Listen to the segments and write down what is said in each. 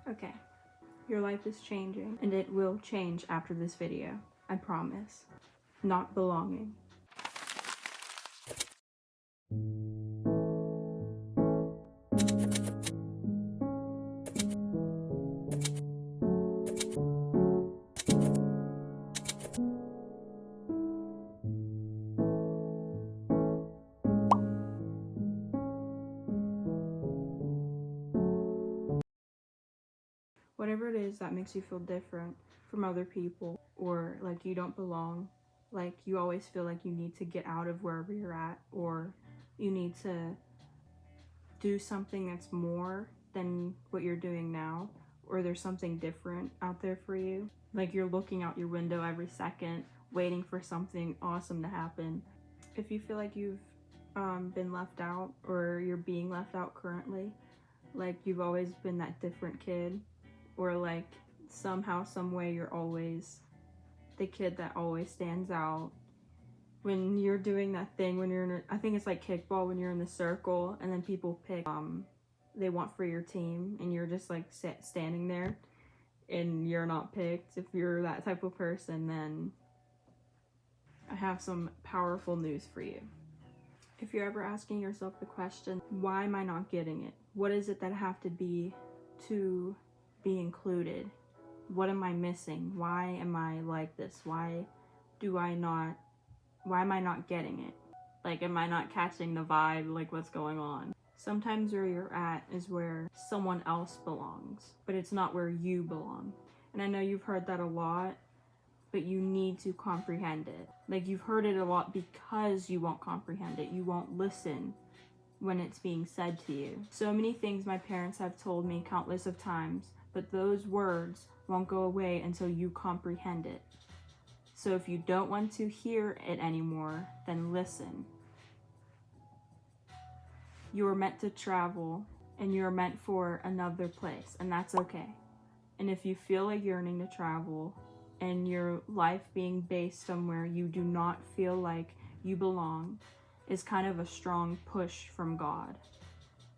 Okay, your life is changing, and it will change after this video. I promise. Not belonging. Whatever it is that makes you feel different from other people, or like you don't belong, like you always feel like you need to get out of wherever you're at, or you need to do something that's more than what you're doing now, or there's something different out there for you. Like you're looking out your window every second, waiting for something awesome to happen. If you feel like you've been left out, or you're being left out currently, like you've always been that different kid, or like somehow, some way you're always the kid that always stands out. When you're doing that thing, when you're in I think it's like kickball, when you're in the circle and then people pick they want for your team, and you're just like standing there and you're not picked. If you're that type of person, then I have some powerful news for you. If you're ever asking yourself the question, why am I not getting it? What is it that I have to be included? What am I missing? Why am I like this? Why am I not getting it? Like, am I not catching the vibe? Like, what's going on? Sometimes where you're at is where someone else belongs, but it's not where you belong. And I know you've heard that a lot, but you need to comprehend it. Like, you've heard it a lot because you won't comprehend it. You won't listen when it's being said to you. So many things my parents have told me countless of times, but those words won't go away until you comprehend it. So if you don't want to hear it anymore, then listen. You were meant to travel, and you're meant for another place, and that's okay. And if you feel like yearning to travel, and your life being based somewhere you do not feel like you belong, is kind of a strong push from God.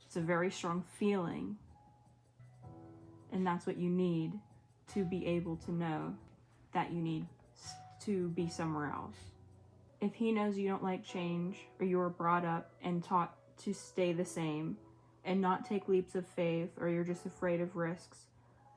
It's a very strong feeling, and that's what you need to be able to know that you need to be somewhere else. If he knows you don't like change, or you were brought up and taught to stay the same and not take leaps of faith, or you're just afraid of risks,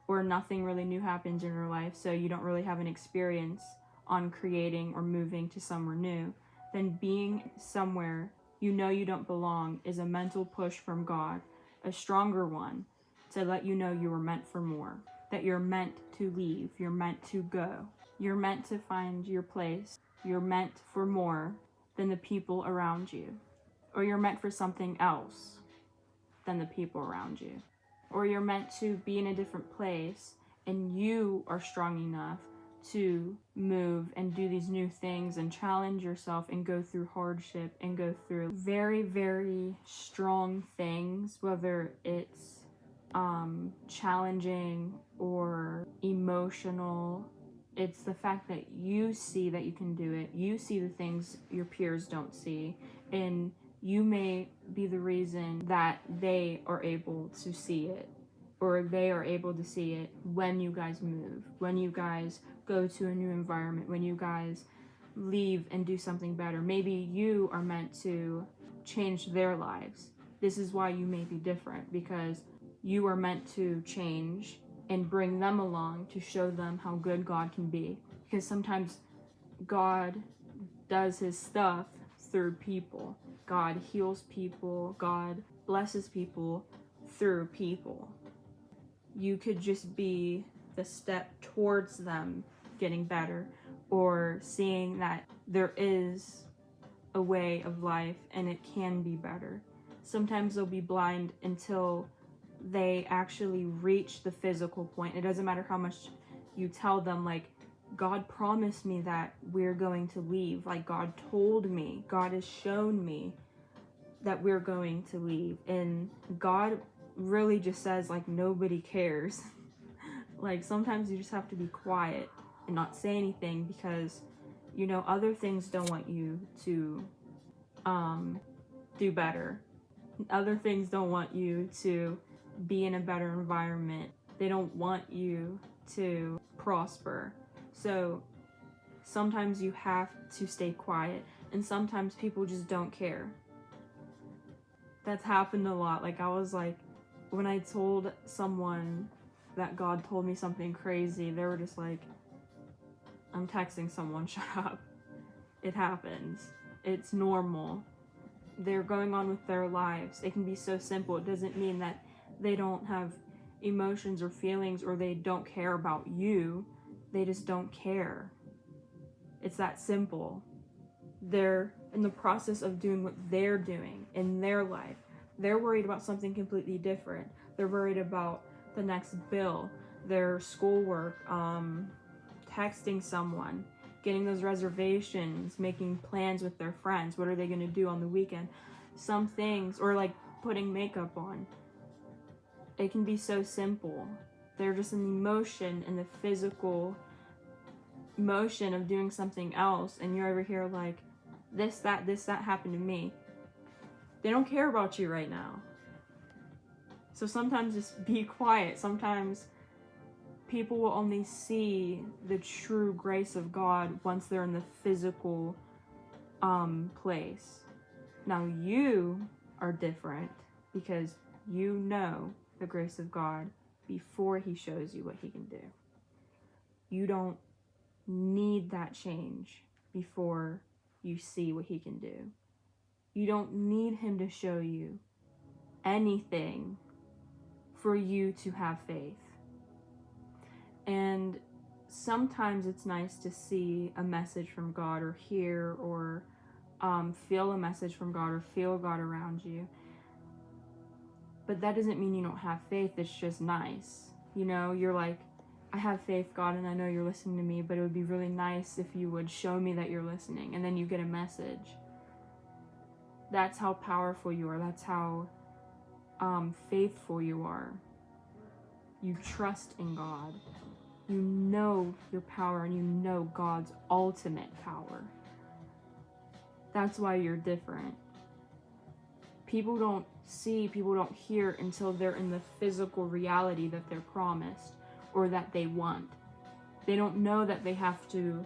or nothing really new happens in your life, so you don't really have an experience on creating or moving to somewhere new, then being somewhere you know you don't belong is a mental push from God, a stronger one, to let you know you were meant for more, that you're meant to leave, you're meant to go, you're meant to find your place, you're meant for more than the people around you, or you're meant for something else than the people around you, or you're meant to be in a different place and you are strong enough to move and do these new things and challenge yourself and go through hardship and go through very, very strong things, whether it's challenging or emotional. It's the fact that you see that you can do it. You see the things your peers don't see, and you may be the reason that they are able to see it, or they are able to see it when you guys move, when you guys go to a new environment, when you guys leave and do something better. Maybe you are meant to change their lives. This is why you may be different, because you are meant to change and bring them along to show them how good God can be. Because sometimes God does his stuff through people. God heals people. God blesses people through people. You could just be the step towards them getting better, or seeing that there is a way of life and it can be better. Sometimes they'll be blind until they actually reach the physical point. It doesn't matter how much you tell them, like, God promised me that we're going to leave. Like, God told me, God has shown me that we're going to leave. And God really just says, like, nobody cares. Like, sometimes you just have to be quiet and not say anything, because, you know, other things don't want you to do better. Other things don't want you to be in a better environment. They don't want you to prosper. So sometimes you have to stay quiet, and sometimes people just don't care. That's happened a lot. Like, I was like, when I told someone that God told me something crazy, they were just like, I'm texting someone, shut up. It happens. It's normal. They're going on with their lives. It can be so simple. It doesn't mean that they don't have emotions or feelings or they don't care about you. They just don't care. It's that simple. They're in the process of doing what they're doing in their life. They're worried about something completely different. They're worried about the next bill, their schoolwork, texting someone, getting those reservations, making plans with their friends. What are they going to do on the weekend? Some things, or like putting makeup on. It can be so simple. They're just in the emotion and the physical motion of doing something else, and you're over here like, this, that happened to me. They don't care about you right now. So sometimes just be quiet. Sometimes people will only see the true grace of God once they're in the physical place. Now you are different because you know the grace of God before he shows you what he can do. You don't need that change before you see what he can do. You don't need him to show you anything for you to have faith. And sometimes it's nice to see a message from God or hear or feel a message from God or feel God around you. But that doesn't mean you don't have faith. It's just nice. You know, you're like, I have faith, God, and I know you're listening to me, but it would be really nice if you would show me that you're listening. And then you get a message. That's how powerful you are. That's how faithful you are. You trust in God. You know your power and you know God's ultimate power. That's why you're different. People don't see, people don't hear until they're in the physical reality that they're promised or that they want. They don't know that they have to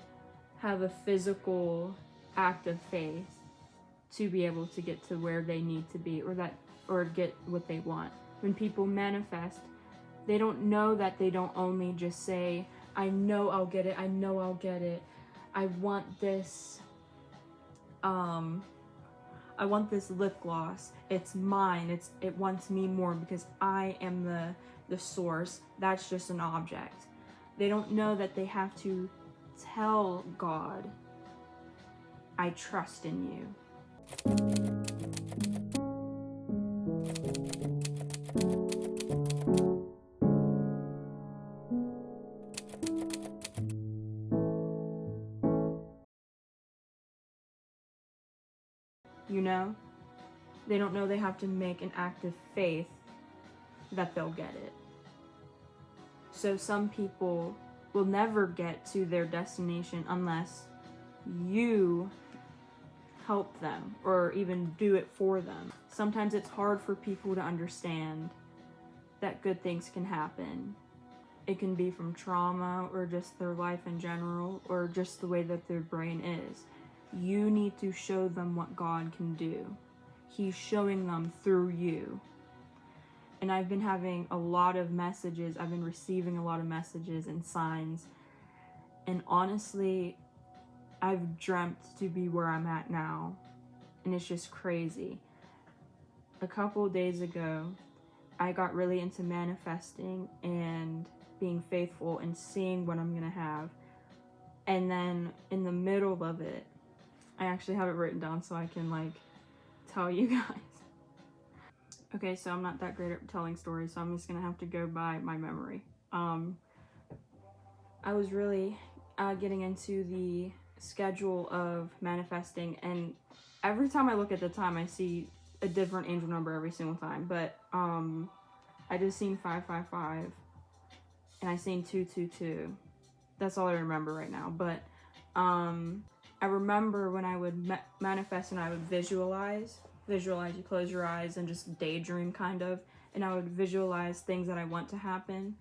have a physical act of faith to be able to get to where they need to be or get what they want. When people manifest, they don't know that they don't only just say, I know I'll get it, I know I'll get it. I want this lip gloss. It's mine. It wants me more because I am the source. That's just an object. They don't know that they have to tell God, I trust in you. You know? They don't know they have to make an act of faith that they'll get it. So some people will never get to their destination unless you help them or even do it for them. Sometimes it's hard for people to understand that good things can happen. It can be from trauma or just their life in general or just the way that their brain is. You need to show them what God can do. He's showing them through you. And I've been having a lot of messages. I've been receiving a lot of messages and signs. And honestly, I've dreamt to be where I'm at now. And it's just crazy. A couple of days ago, I got really into manifesting and being faithful and seeing what I'm going to have. And then in the middle of it, I actually have it written down so I can tell you guys. Okay, so I'm not that great at telling stories, so I'm just gonna have to go by my memory. I was really getting into the schedule of manifesting, and every time I look at the time, I see a different angel number every single time. But I just seen 555, and I seen 222. That's all I remember right now. But I remember when I would manifest and I would visualize, you close your eyes and just daydream kind of, and I would visualize things that I want to happen.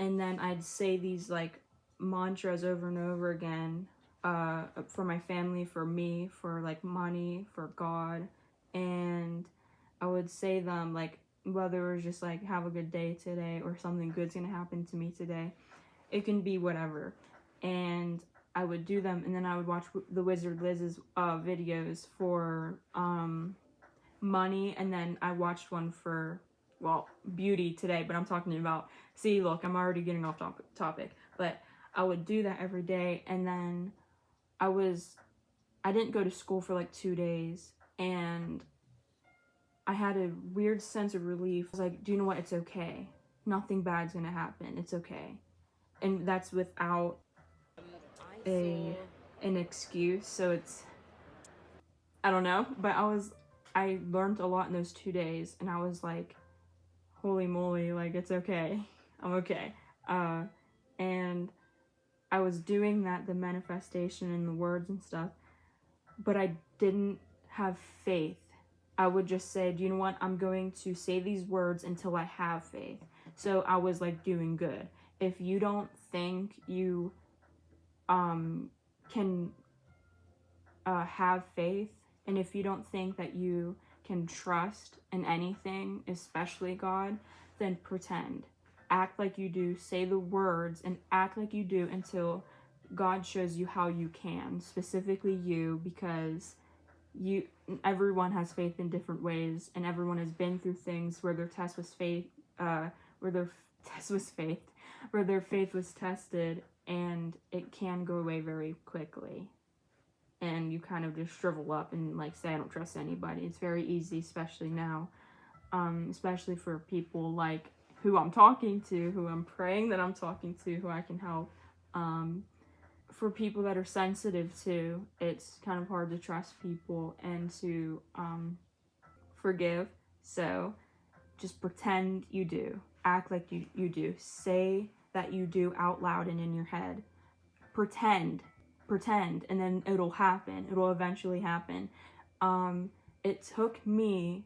and then I'd say these like mantras over and over again, for my family, for me, for like money, for God. And I would say them like, whether it was just like, have a good day today, or something good's gonna happen to me today. It can be whatever. And I would do them, and then I would watch the Wizard Liz's videos for money, and then I watched one for, well, beauty today, but I'm talking about, see, look, I'm already getting off topic, but I would do that every day. And then I didn't go to school for like 2 days, and I had a weird sense of relief. I was like, do you know what? It's okay. Nothing bad's gonna happen. It's okay. And that's without an excuse. So it's, I don't know, but I learned a lot in those 2 days, and I was like, holy moly, like, it's okay. I'm okay. And I was doing that, the manifestation and the words and stuff, but I didn't have faith. I would just say, do you know what? I'm going to say these words until I have faith. So I was like doing good. If you don't think you can have faith, and if you don't think that you can trust in anything, especially God, then pretend. Act like you do, say the words, and act like you do until God shows you how you can, specifically you, because everyone has faith in different ways, and everyone has been through things where their test was faith, where their faith was tested, and it can go away very quickly. And you kind of just shrivel up and like say, I don't trust anybody. It's very easy, especially now, especially for people like who I'm talking to, who I'm praying that I'm talking to, who I can help. For people that are sensitive to, it's kind of hard to trust people and to forgive. So just pretend you do. Act like you do. Say that you do out loud and in your head. Pretend, and then it'll happen. It'll eventually happen. It took me,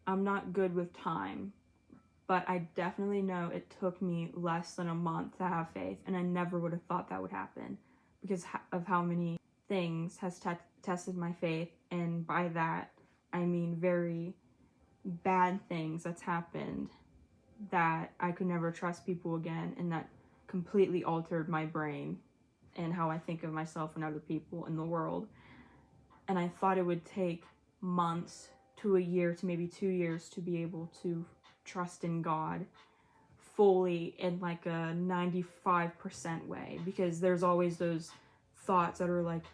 I'm not good with time, but I definitely know it took me less than a month to have faith, and I never would have thought that would happen because of how many things has tested my faith. And by that, I mean very bad things that's happened, that I could never trust people again, and that completely altered my brain and how I think of myself and other people in the world. And I thought it would take months to a year to maybe 2 years to be able to trust in God fully, in like a 95% way, because there's always those thoughts that are like,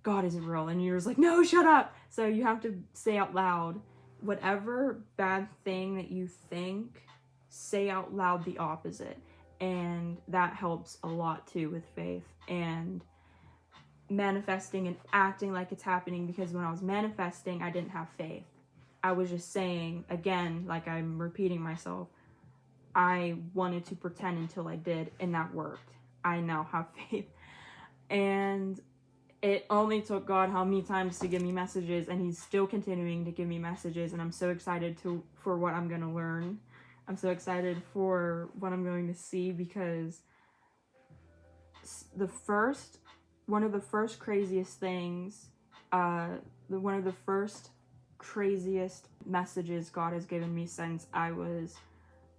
God isn't real, and you're just like, no, shut up. So you have to say out loud, whatever bad thing that you think, say out loud the opposite. And that helps a lot too with faith and manifesting and acting like it's happening, because when I was manifesting, I didn't have faith. I was just saying, again, like I'm repeating myself, I wanted to pretend until I did, and that worked. I now have faith. And it only took God how many times to give me messages, and he's still continuing to give me messages, and I'm so excited for what I'm going to learn. I'm so excited for what I'm going to see, because one of the first craziest messages God has given me since I was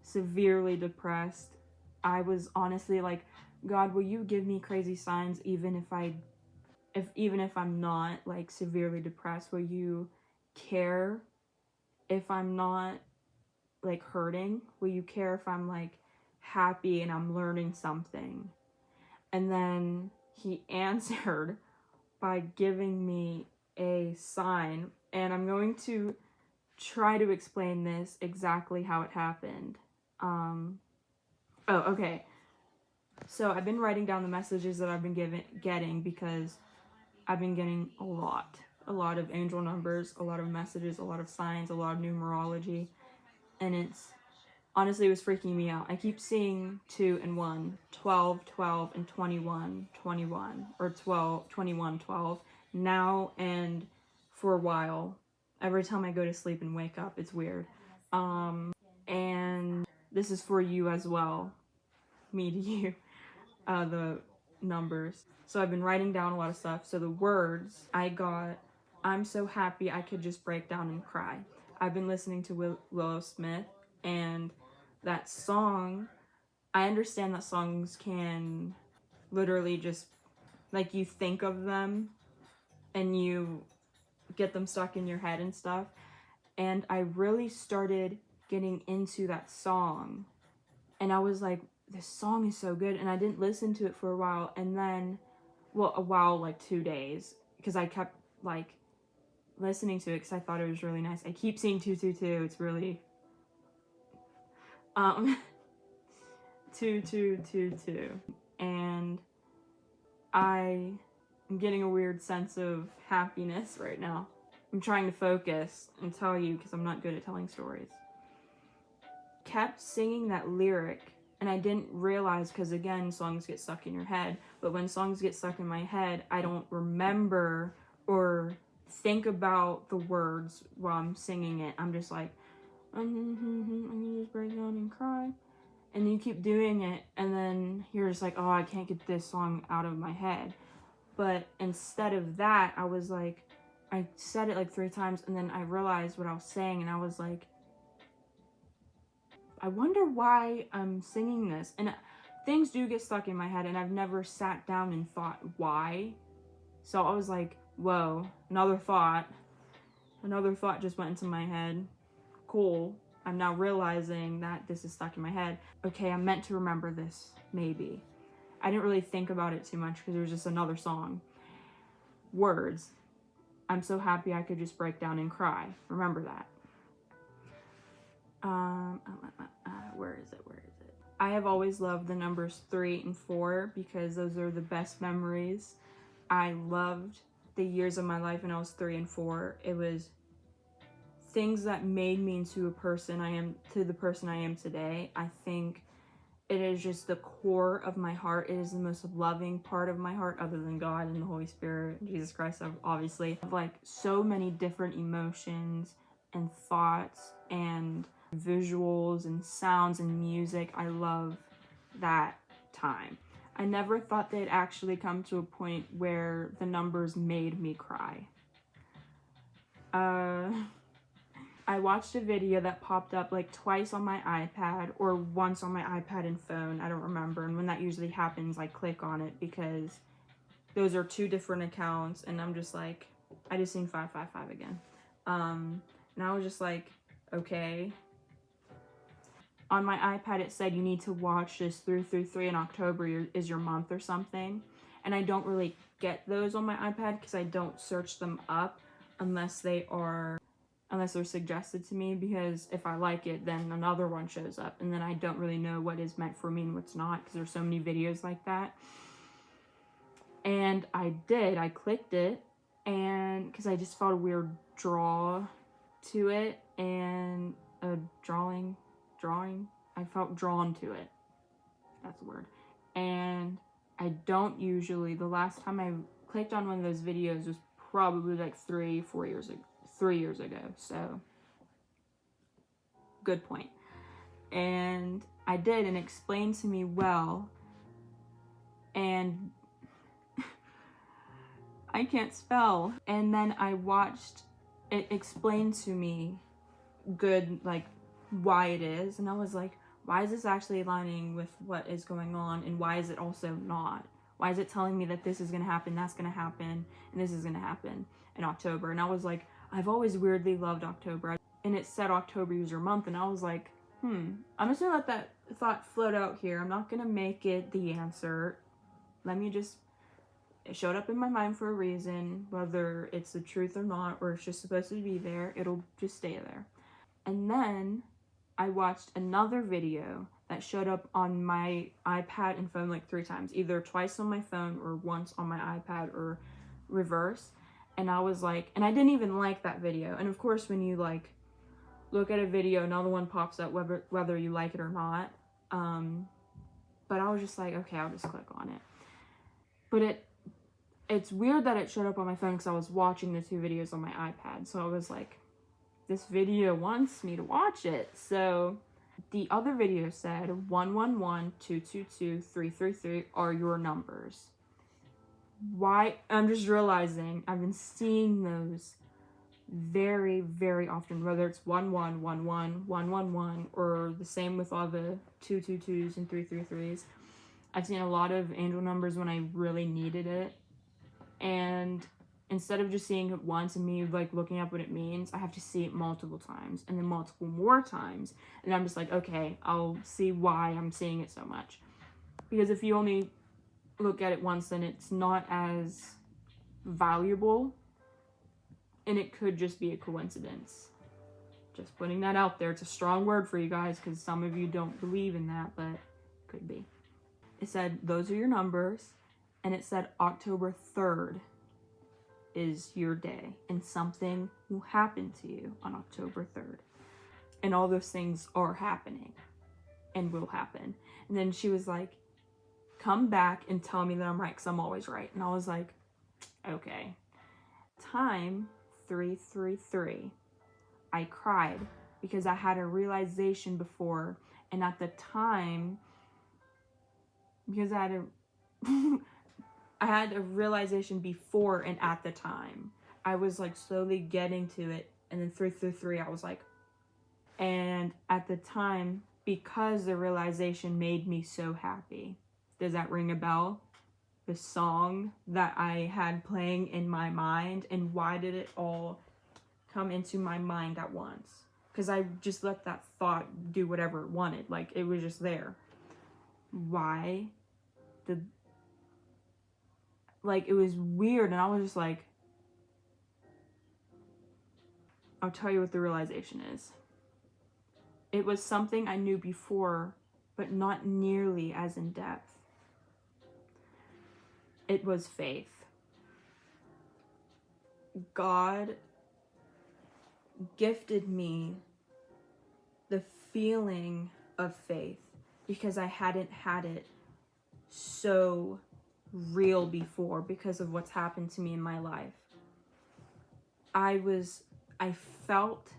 severely depressed. I was honestly like, God, will you give me crazy signs even if I'm not like severely depressed? Will you care if I'm not like hurting? Will you care if I'm like happy and I'm learning something? And then he answered by giving me a sign, and I'm going to try to explain this exactly how it happened. Okay. So I've been writing down the messages that I've been getting, because I've been getting a lot of angel numbers, a lot of messages, a lot of signs, a lot of numerology, and honestly, it was freaking me out. I keep seeing 2 and 1, 12, 12, and 21, 21, or 12, 21, 12, now and for a while. Every time I go to sleep and wake up, it's weird. And this is for you as well. me to you, the numbers. So I've been writing down a lot of stuff. So the words I got, I'm so happy I could just break down and cry. I've been listening to Willow Smith, and that song, I understand that songs can literally just, like, you think of them and you get them stuck in your head and stuff. And I really started getting into that song. And I was like, this song is so good. And I didn't listen to it for a while. And then, well, a while, like 2 days, because I kept like listening to it because I thought it was really nice. I keep seeing 222. It's really 2222. And I am getting a weird sense of happiness right now. I'm trying to focus and tell you because I'm not good at telling stories. Kept singing that lyric, and I didn't realize, because again, songs get stuck in your head, but when songs get stuck in my head, I don't remember or think about the words while I'm singing it. I'm just like, I'm gonna just break down and cry. And you keep doing it, and then you're just like, oh, I can't get this song out of my head. But instead of that, I was like, I said it like 3 times, and then I realized what I was saying, and I was like, I wonder why I'm singing this. And things do get stuck in my head, and I've never sat down and thought why. So I was like, whoa, another thought just went into my head. Cool. I'm now realizing that this is stuck in my head. Okay, I'm meant to remember this, maybe. I didn't really think about it too much because it was just another song. Words. I'm so happy I could just break down and cry. Remember that. Where is it? I have always loved the numbers 3 and 4 because those are the best memories. I loved the years of my life when I was 3 and 4. It was things that made me into the person I am today. I think it is just the core of my heart. It is the most loving part of my heart, other than God and the Holy Spirit, Jesus Christ, obviously. Like, so many different emotions and thoughts and visuals and sounds and music. I love that time. I never thought they'd actually come to a point where the numbers made me cry. I watched a video that popped up like twice on my iPad, or once on my iPad and phone, I don't remember. And when that usually happens, I click on it because those are 2 different accounts, and I'm just like, I just seen 555 again. And I was just like, okay. On my iPad, it said you need to watch this 333 in October is your month or something. And I don't really get those on my iPad because I don't search them up unless they're suggested to me, because if I like it, then another one shows up, and then I don't really know what is meant for me and what's not, because there's so many videos like that. And I clicked it, and because I just felt a weird draw to it, and a drawing, I felt drawn to it. That's the word. And I don't usually, the last time I clicked on one of those videos was probably like 3 years ago, so good point. And I did, and explained to me well, and I can't spell. And then I watched it explain to me good, like, why it is, and I was like, why is this actually aligning with what is going on, and why is it also not? Why is it telling me that this is gonna happen, that's gonna happen, and this is gonna happen in October? And I was like, I've always weirdly loved October, and it said October user month, and I was like, I'm just gonna let that thought float out here. I'm not gonna make it the answer. It showed up in my mind for a reason, whether it's the truth or not, or it's just supposed to be there, it'll just stay there. And then I watched another video that showed up on my iPad and phone like 3 times, either twice on my phone or once on my iPad, or reverse. And I was like, and I didn't even like that video. And of course, when you like look at a video, another one pops up, whether you like it or not. But I was just like, okay, I'll just click on it. But it's weird that it showed up on my phone because I was watching the 2 videos on my iPad. So I was like, this video wants me to watch it. So The other video said 111, 222, 333 are your numbers. Why? I'm just realizing I've been seeing those very, very often, whether it's 1111, 111, or the same with all the 222s and 333s. I've seen a lot of angel numbers when I really needed it, and instead of just seeing it once and me like looking up what it means, I have to see it multiple times and then multiple more times, and I'm just like, okay, I'll see why I'm seeing it so much. Because if you only look at it once, then it's not as valuable, and it could just be a coincidence. Just putting that out there. It's a strong word for you guys because some of you don't believe in that, but it could be. It said those are your numbers, and it said October 3rd is your day, and something will happen to you on October 3rd. And all those things are happening and will happen. And then she was like, come back and tell me that I'm right, because I'm always right. And I was like, okay. Time 333. I cried because I had a realization before, and at the time, because I had a realization before and at the time. I was like slowly getting to it, and then 333, I was like, and at the time, because the realization made me so happy. Does that ring a bell? The song that I had playing in my mind, and why did it all come into my mind at once? Because I just let that thought do whatever it wanted. Like, it was just there. Why did, like, it was weird, and I was just like, I'll tell you what the realization is. It was something I knew before, but not nearly as in depth. It was faith. God gifted me the feeling of faith because I hadn't had it so real before because of what's happened to me in my life. I felt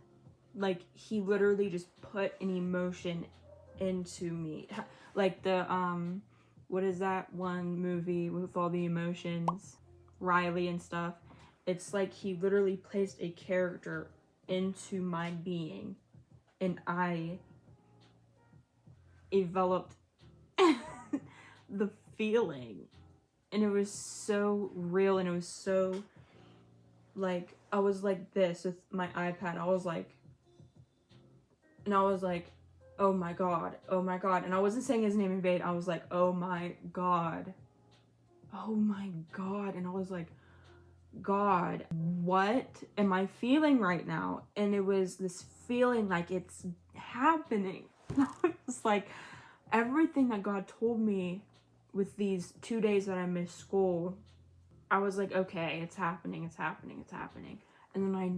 like he literally just put an emotion into me. Like the, what is that one movie with all the emotions? Riley and stuff. It's like he literally placed a character into my being, and I developed the feeling, and it was so real, and it was so, like, I was like this with my iPad. I was like, oh my god, oh my god. And I wasn't saying his name in vain. I was like, oh my god, oh my god. And I was like, God, what am I feeling right now? And it was this feeling like it's happening. It's like everything that God told me with these 2 days that I missed school, I was like, okay, it's happening, it's happening, it's happening. And then I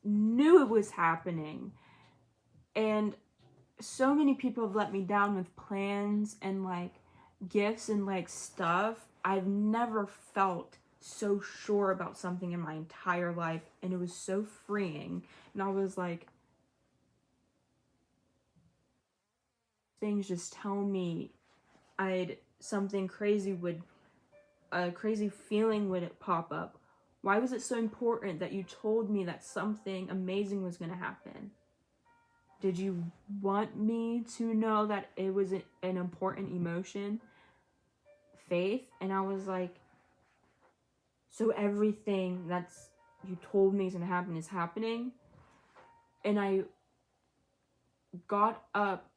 knew it was happening. And so many people have let me down with plans and like gifts and like stuff. I've never felt so sure about something in my entire life, and it was so freeing. And I was like, things just tell me something crazy would, a crazy feeling would pop up. Why was it so important that you told me that something amazing was going to happen? Did you want me to know that it was an important emotion? Faith? And I was like, so everything that's you told me is going to happen is happening? And I got up,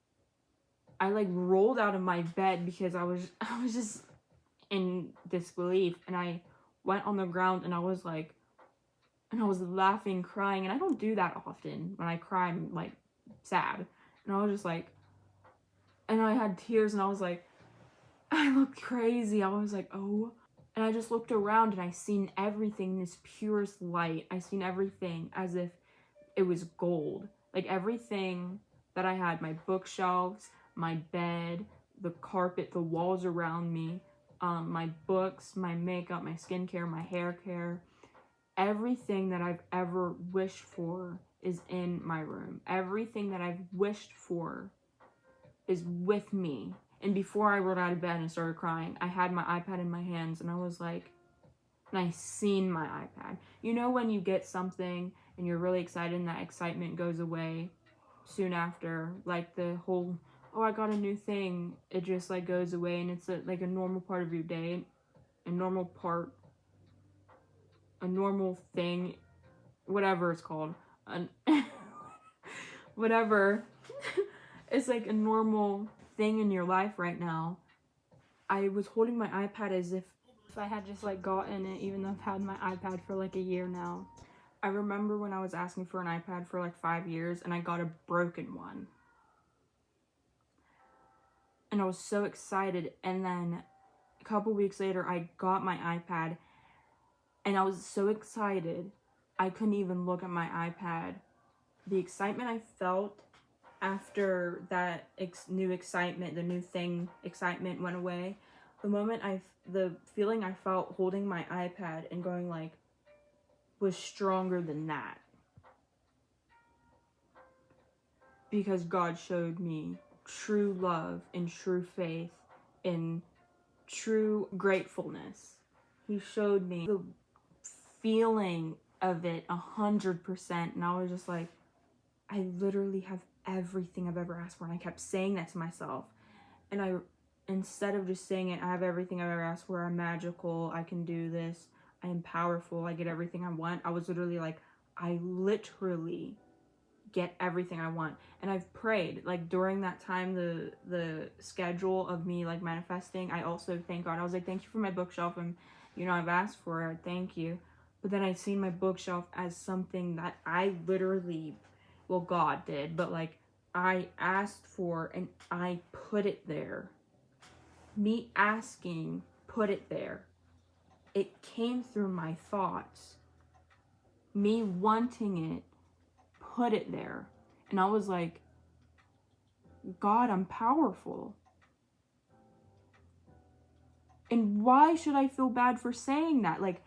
I like rolled out of my bed because I was just in disbelief, and I went on the ground, and I was like, and I was laughing, crying, and I don't do that often. When I cry, I'm like sad, and I was just like, and I had tears, and I was like, I looked crazy. I was like, oh, and I just looked around, and I seen everything in this purest light. I seen everything as if it was gold. Like everything that I had, my bookshelves, my bed, the carpet, the walls around me, my books, my makeup, my skincare, my hair care, everything that I've ever wished for is in my room. Everything that I've wished for is with me. And before I rolled out of bed and started crying, I had my iPad in my hands and I was like, and I seen my iPad. You know when you get something and you're really excited and that excitement goes away soon after, like the whole, oh, I got a new thing, it just like goes away, and it's like a normal part of your day, a normal thing, whatever it's called, whatever. It's like a normal thing in your life right now. I was holding my iPad as if I had just like gotten it, even though I've had my iPad for like a year now. I remember when I was asking for an iPad for like 5 years and I got a broken one. And I was so excited, and then a couple weeks later I got my iPad and I was so excited I couldn't even look at my iPad. The excitement I felt after that new excitement, the new thing excitement went away, the feeling I felt holding my iPad and going like, was stronger than that. Because God showed me true love and true faith and true gratefulness. He showed me the feeling of it 100%, and I was just like, I literally have everything I've ever asked for. And I kept saying that to myself, and instead of just saying it, I have everything I've ever asked for, I'm magical, I can do this, I am powerful, I get everything I want. I was literally like, I literally get everything I want. And I've prayed like during that time, the schedule of me like manifesting, I also thank God. I was like, thank you for my bookshelf, and I've asked for it, thank you. But then I seen my bookshelf as something that I literally, well, God did, but like I asked for and I put it there. Me asking put it there. It came through my thoughts. Me wanting it put it there. And I was like, God, I'm powerful. And why should I feel bad for saying that? Like,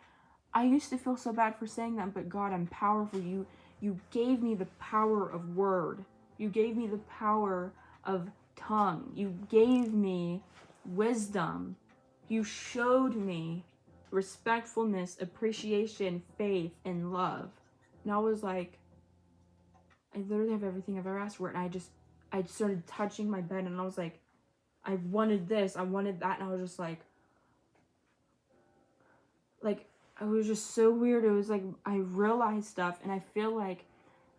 I used to feel so bad for saying that, but God, I'm powerful. You gave me the power of word. You gave me the power of tongue. You gave me wisdom. You showed me respectfulness, appreciation, faith, and love. And I was like, I literally have everything I've ever asked for. And I started touching my bed, and I was like, I wanted this, I wanted that. And I was just like, it was just so weird. It was like, I realized stuff, and I feel like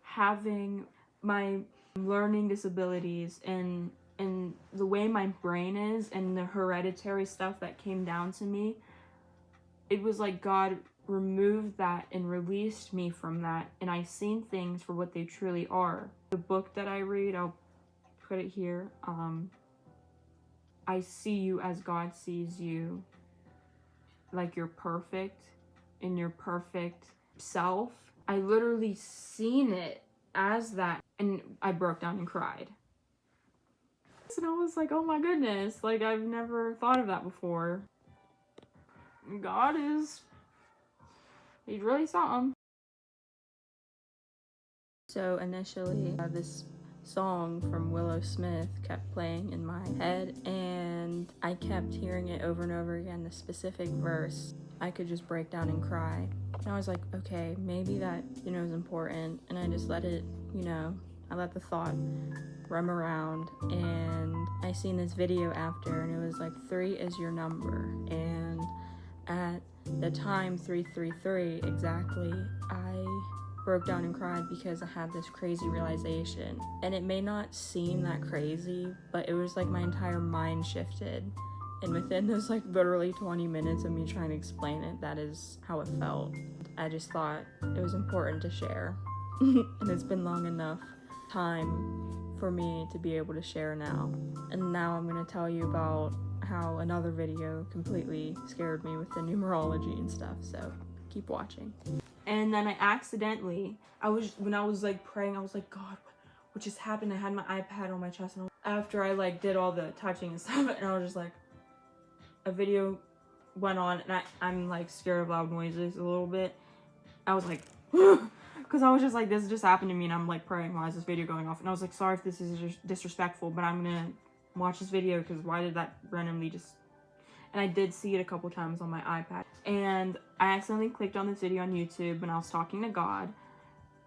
having my learning disabilities and the way my brain is and the hereditary stuff that came down to me, it was like God removed that and released me from that, and I seen things for what they truly are. The book that I read, I'll put it here, I see you as God sees you, like you're perfect in your perfect self. I literally seen it as that, and I broke down and cried. And I was like, oh my goodness, like I've never thought of that before. God he's really something. So initially, this song from Willow Smith kept playing in my head, and I kept hearing it over and over again, the specific verse. I could just break down and cry. And I was like, okay, maybe that, is important. And I just let it, I let the thought roam around, and I seen this video after, and it was like, 3 is your number. And at the time, 333 exactly, I broke down and cried because I had this crazy realization. And it may not seem that crazy, but it was like my entire mind shifted. And within those like literally 20 minutes of me trying to explain it, that is how it felt. I just thought it was important to share. And it's been long enough time for me to be able to share now. And now I'm going to tell you about how another video completely scared me with the numerology and stuff. So keep watching. And then I accidentally, when I was like praying, I was like, God, what just happened? I had my iPad on my chest, and after I like did all the touching and stuff, and I was just like, a video went on, and I'm like scared of loud noises a little bit. I was like, because I was just like, this just happened to me, and I'm like praying, why is this video going off? And I was like, sorry if this is disrespectful, but I'm gonna watch this video because why did that randomly just... And I did see it a couple times on my iPad, and I accidentally clicked on this video on YouTube when I was talking to God,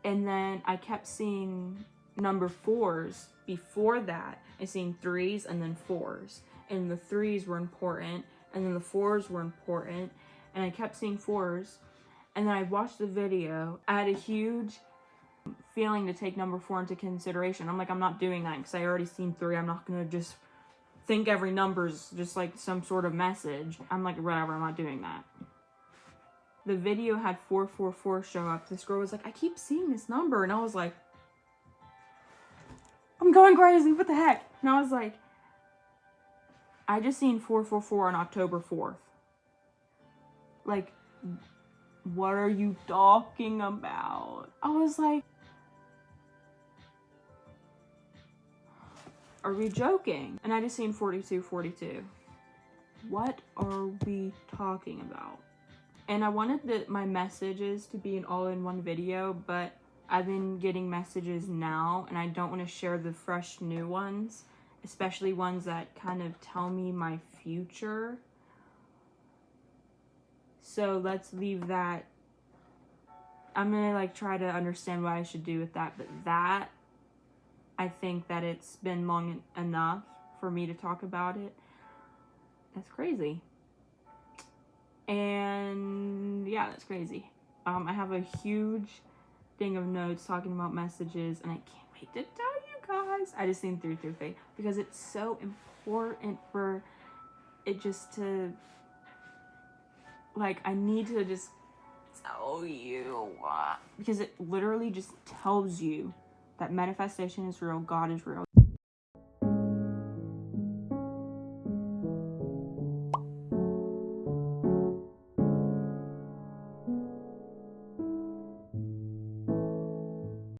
and then I kept seeing number 4s before that, and seeing 3s and then 4s, and the 3s were important, and then the 4s were important, and I kept seeing 4s, and then I watched the video. I had a huge feeling to take number 4 into consideration. I'm like, I'm not doing that because I already seen 3. I'm not gonna just think every number's just like some sort of message. I'm like, whatever, I'm not doing that. The video had 444 show up. This girl was like, I keep seeing this number, and I was like, I'm going crazy, what the heck? And I was like, I just seen 444 on October 4th. Like, what are you talking about? I was like, are we joking? And I just seen 4242. What are we talking about? And I wanted my messages to be an all-in-one video, but I've been getting messages now, and I don't want to share the fresh new ones, especially ones that kind of tell me my future. So let's leave that. I'm gonna like try to understand what I should do with that, but that, I think that it's been long enough for me to talk about it. That's crazy. And yeah, that's crazy. I have a huge thing of notes talking about messages, and I can't wait to tell you guys. I just seen 333 because it's so important for it just to, like, I need to just tell you because it literally just tells you that manifestation is real, God is real.